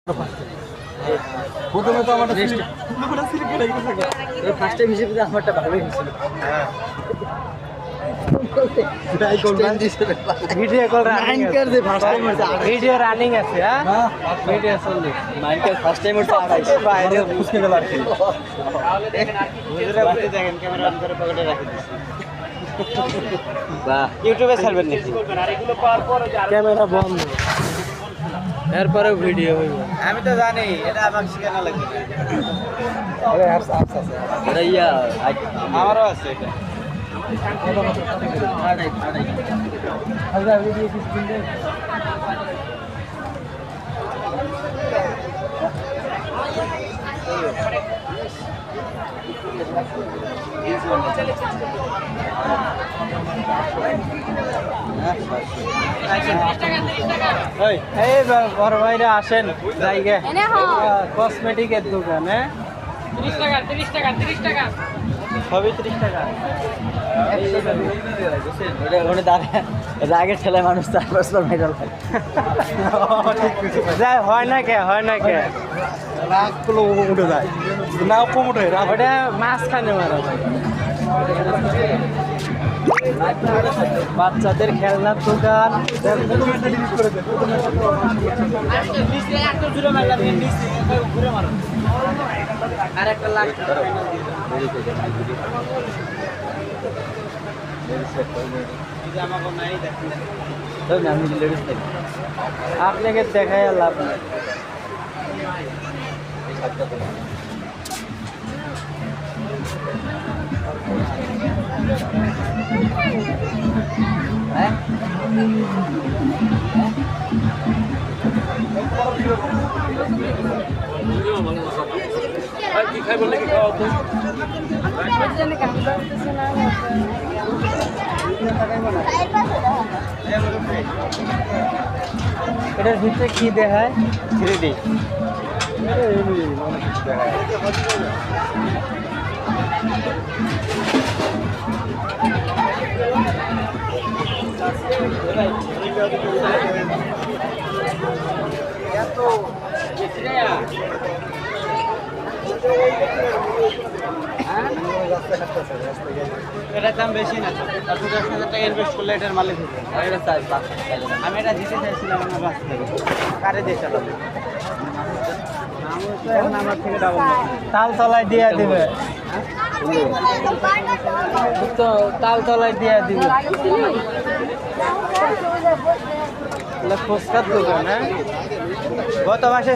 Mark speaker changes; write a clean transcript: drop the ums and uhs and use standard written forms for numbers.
Speaker 1: প্রথমে তো আমার
Speaker 2: ফার্স্ট টাইম হিসেবে আমারটা ভালোই হয়েছিল।
Speaker 1: ভিডিও কল রানিং
Speaker 2: মাইনকার যে ফার্স্ট টাইম হচ্ছে
Speaker 1: ভিডিও রানিং আছে। হ্যাঁ ভিডিও চলছে।
Speaker 2: মাইনকার ফার্স্ট টাইম হচ্ছে 28
Speaker 1: বাইরে ফুসকে গেল আর কি।
Speaker 2: দেখেন ক্যামেরা অন করে পকেটে রেখে দিছি। বাহ, ইউটিউবে ছাড়বেন নাকি?
Speaker 1: ক্যামেরা বন্ধ, এরপরে ভিডিও হইব।
Speaker 2: আমি তো জানি এটা আমাকে শেখানো লাগবে।
Speaker 1: আরে অ্যাপস আছে।
Speaker 2: এটা ইয়া আমারও আছে এটা।
Speaker 1: আচ্ছা ভিডিও কি স্ক্রিন এই বড় ভাইরা আসেন জায়গা কসমেটিকের দোকান। হ্যাঁ
Speaker 3: 30 টাকা
Speaker 1: সবই 30 টাকা।
Speaker 2: ওখানে দাঁড়ায় রাগের ঠেলায় মানুষ 4 মেডাল পায়।
Speaker 1: যাই হয় না কে
Speaker 2: রাগ গুলো উঠে যায় না, কম উঠে রাগ।
Speaker 1: ওটা মাঝখানে মারা যায়। বাচ্চাদের খেলনার দোকান। আপনাকে দেখাই লাভ নেই। এটার ভিতরে কি দেখায়?
Speaker 2: 3D
Speaker 1: এটার দাম বেশি না, 10,000 টাকা ইনভেস্ট করলে এটার মালিক হবে। আমি এটা দিতে চাইছিলাম আমার রাস্তা থেকে, কারে দিয়ে চালাবো। আমার থেকে তাল তলায় দিয়ে দিবে, তো তাল তলায় দিয়ে দিবে। ফুচকার দোকান। হ্যাঁ গত মাসে